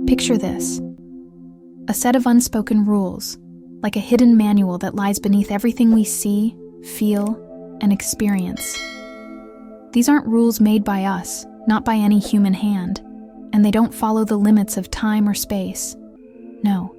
Picture this: a set of unspoken rules, like a hidden manual that lies beneath everything we see, feel, and experience. These aren't rules made by us, not by any human hand, and they don't follow the limits of time or space. No,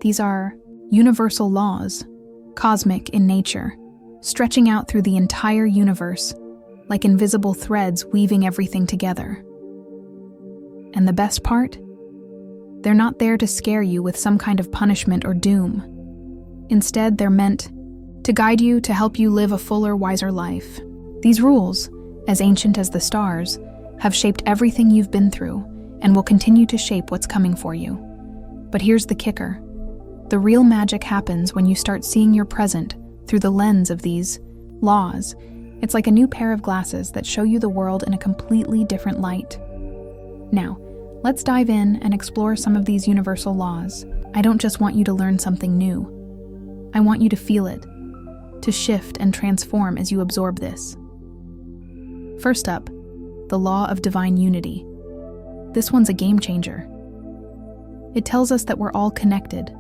these are universal laws, cosmic in nature, stretching out through the entire universe, like invisible threads weaving everything together. And the best part? They're not there to scare you with some kind of punishment or doom. Instead, they're meant to guide you, to help you live a fuller, wiser life. These rules, as ancient as the stars, have shaped everything you've been through and will continue to shape what's coming for you. But here's the kicker. The real magic happens when you start seeing your present through the lens of these laws. It's like a new pair of glasses that show you the world in a completely different light. Now, let's dive in and explore some of these universal laws. I don't just want you to learn something new. I want you to feel it, to shift and transform as you absorb this. First up, the law of divine unity. This one's a game changer. It tells us that we're all connected,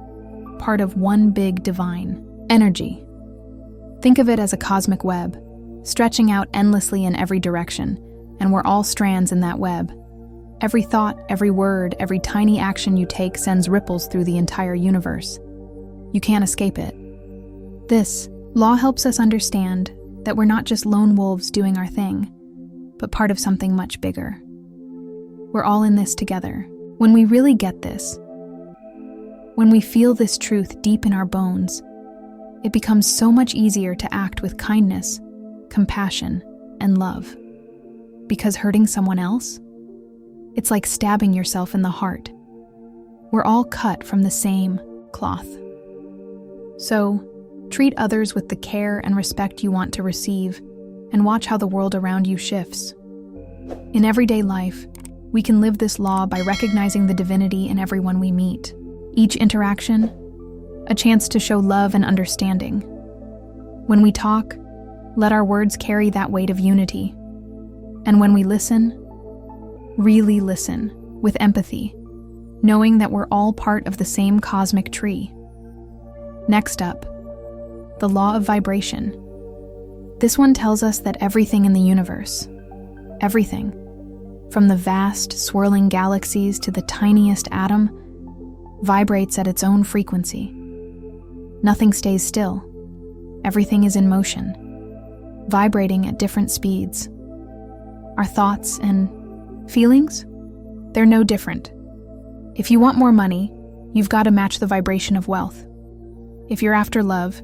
part of one big divine energy. Think of it as a cosmic web, stretching out endlessly in every direction, and we're all strands in that web. Every thought, every word, every tiny action you take sends ripples through the entire universe. You can't escape it. This law helps us understand that we're not just lone wolves doing our thing, but part of something much bigger. We're all in this together. When we really get this, when we feel this truth deep in our bones, it becomes so much easier to act with kindness, compassion, and love. Because hurting someone else? It's like stabbing yourself in the heart. We're all cut from the same cloth. So, treat others with the care and respect you want to receive, and watch how the world around you shifts. In everyday life, we can live this law by recognizing the divinity in everyone we meet. Each interaction, a chance to show love and understanding. When we talk, let our words carry that weight of unity. And when we listen, really listen with empathy, knowing that we're all part of the same cosmic tree. Next up, the law of vibration. This one tells us that everything in the universe, everything, from the vast, swirling galaxies to the tiniest atom, vibrates at its own frequency. Nothing stays still. Everything is in motion, vibrating at different speeds. Our thoughts and feelings? They're no different. If you want more money, you've got to match the vibration of wealth. If you're after love,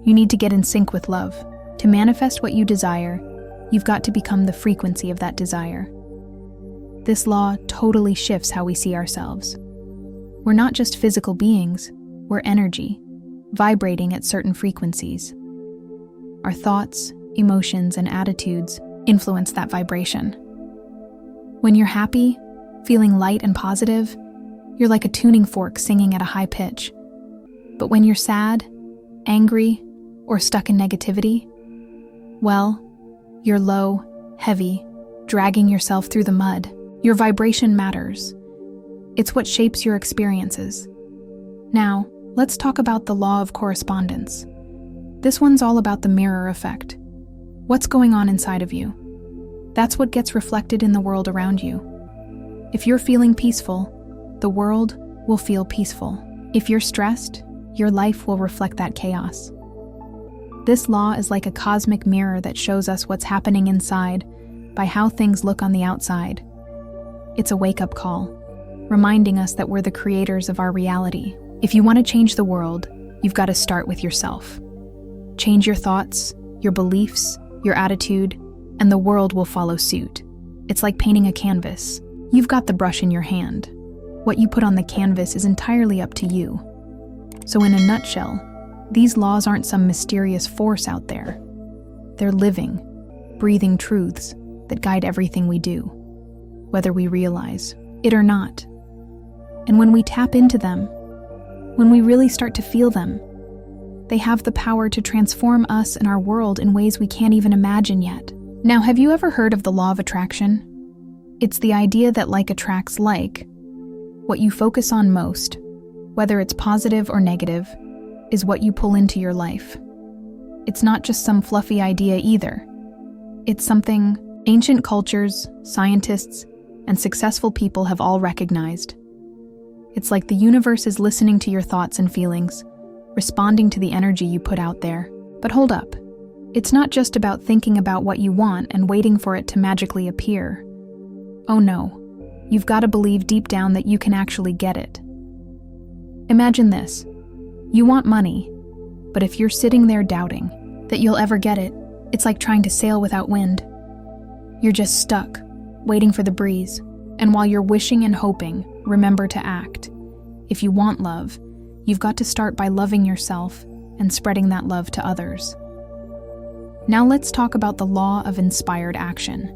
you need to get in sync with love. To manifest what you desire, you've got to become the frequency of that desire. This law totally shifts how we see ourselves. We're not just physical beings, we're energy, vibrating at certain frequencies. Our thoughts, emotions, and attitudes influence that vibration. When you're happy, feeling light and positive, you're like a tuning fork singing at a high pitch. But when you're sad, angry, or stuck in negativity, well, you're low, heavy, dragging yourself through the mud. Your vibration matters. It's what shapes your experiences. Now, let's talk about the law of correspondence. This one's all about the mirror effect. What's going on inside of you? That's what gets reflected in the world around you. If you're feeling peaceful, the world will feel peaceful. If you're stressed, your life will reflect that chaos. This law is like a cosmic mirror that shows us what's happening inside by how things look on the outside. It's a wake-up call, reminding us that we're the creators of our reality. If you want to change the world, you've got to start with yourself. Change your thoughts, your beliefs, your attitude, and the world will follow suit. It's like painting a canvas. You've got the brush in your hand. What you put on the canvas is entirely up to you. So in a nutshell, these laws aren't some mysterious force out there. They're living, breathing truths that guide everything we do, whether we realize it or not. And when we tap into them, when we really start to feel them, they have the power to transform us and our world in ways we can't even imagine yet. Now, have you ever heard of the law of attraction? It's the idea that like attracts like. What you focus on most, whether it's positive or negative, is what you pull into your life. It's not just some fluffy idea either. It's something ancient cultures, scientists, and successful people have all recognized. It's like the universe is listening to your thoughts and feelings, responding to the energy you put out there. But hold up. It's not just about thinking about what you want and waiting for it to magically appear. Oh no, you've got to believe deep down that you can actually get it. Imagine this. You want money, but if you're sitting there doubting that you'll ever get it, it's like trying to sail without wind. You're just stuck, waiting for the breeze. And while you're wishing and hoping, remember to act. If you want love, you've got to start by loving yourself and spreading that love to others. Now let's talk about the law of inspired action.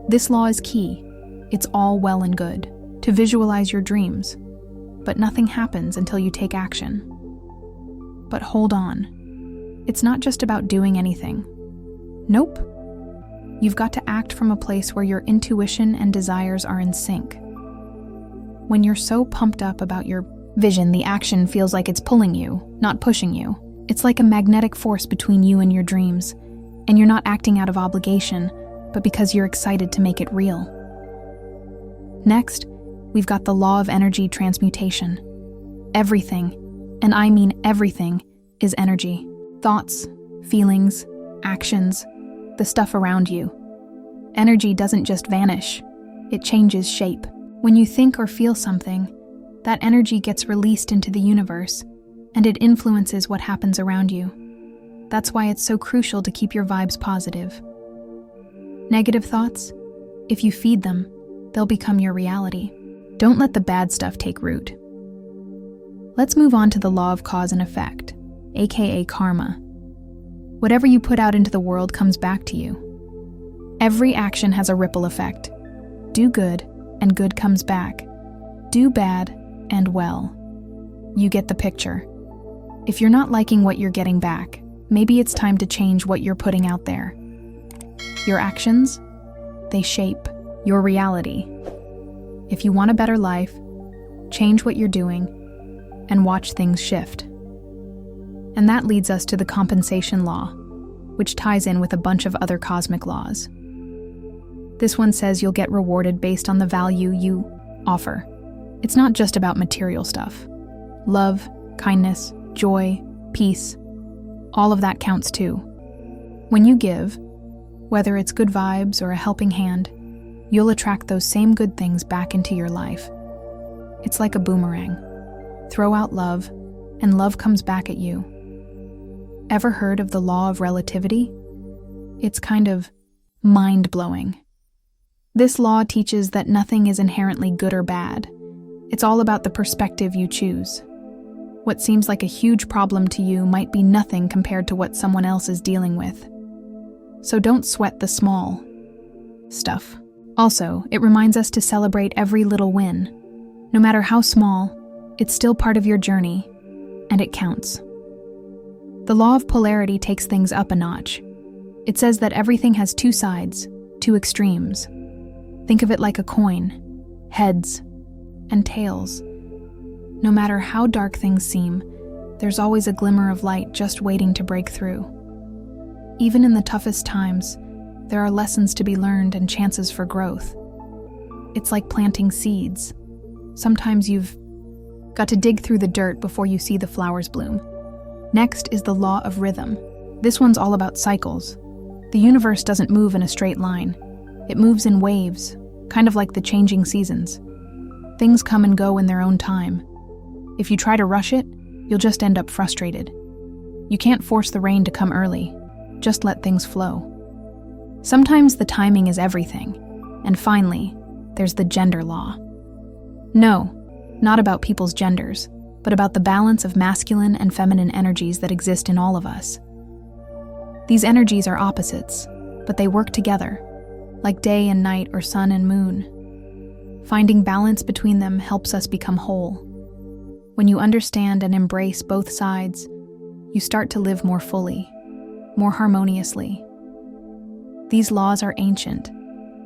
This law is key. It's all well and good to visualize your dreams, but nothing happens until you take action. But hold on. It's not just about doing anything. Nope. You've got to act from a place where your intuition and desires are in sync. When you're so pumped up about your vision, the action feels like it's pulling you, not pushing you. It's like a magnetic force between you and your dreams, and you're not acting out of obligation, but because you're excited to make it real. Next, we've got the law of energy transmutation. Everything, and I mean everything, is energy. Thoughts, feelings, actions, the stuff around you. Energy doesn't just vanish, it changes shape. When you think or feel something, that energy gets released into the universe, and it influences what happens around you. That's why it's so crucial to keep your vibes positive. Negative thoughts? If you feed them, they'll become your reality. Don't let the bad stuff take root. Let's move on to the law of cause and effect, aka karma. Whatever you put out into the world comes back to you. Every action has a ripple effect. Do good, and good comes back. Do bad, and well. You get the picture. If you're not liking what you're getting back, maybe it's time to change what you're putting out there. Your actions, they shape your reality. If you want a better life, change what you're doing, and watch things shift. And that leads us to the compensation law, which ties in with a bunch of other cosmic laws. This one says you'll get rewarded based on the value you offer. It's not just about material stuff. Love, kindness, joy, peace, all of that counts too. When you give, whether it's good vibes or a helping hand, you'll attract those same good things back into your life. It's like a boomerang. Throw out love, and love comes back at you. Ever heard of the law of relativity? It's kind of mind-blowing. This law teaches that nothing is inherently good or bad. It's all about the perspective you choose. What seems like a huge problem to you might be nothing compared to what someone else is dealing with. So don't sweat the small stuff. Also, it reminds us to celebrate every little win. No matter how small, it's still part of your journey, and it counts. The law of polarity takes things up a notch. It says that everything has two sides, two extremes. Think of it like a coin, heads and tails. No matter how dark things seem, there's always a glimmer of light just waiting to break through. Even in the toughest times, there are lessons to be learned and chances for growth. It's like planting seeds. Sometimes you've got to dig through the dirt before you see the flowers bloom. Next is the law of rhythm. This one's all about cycles. The universe doesn't move in a straight line. It moves in waves, kind of like the changing seasons. Things come and go in their own time. If you try to rush it, you'll just end up frustrated. You can't force the rain to come early. Just let things flow. Sometimes the timing is everything. And finally, there's the gender law. No, not about people's genders, but about the balance of masculine and feminine energies that exist in all of us. These energies are opposites, but they work together, like day and night or sun and moon. Finding balance between them helps us become whole. When you understand and embrace both sides, you start to live more fully, more harmoniously. These laws are ancient,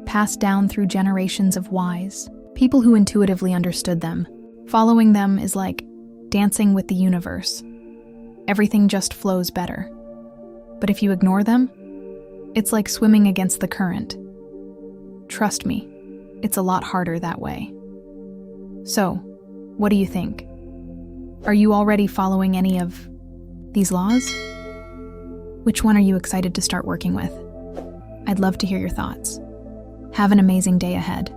passed down through generations of wise, people who intuitively understood them. Following them is like dancing with the universe. Everything just flows better. But if you ignore them, it's like swimming against the current. Trust me, it's a lot harder that way. So, what do you think? Are you already following any of these laws? Which one are you excited to start working with? I'd love to hear your thoughts. Have an amazing day ahead.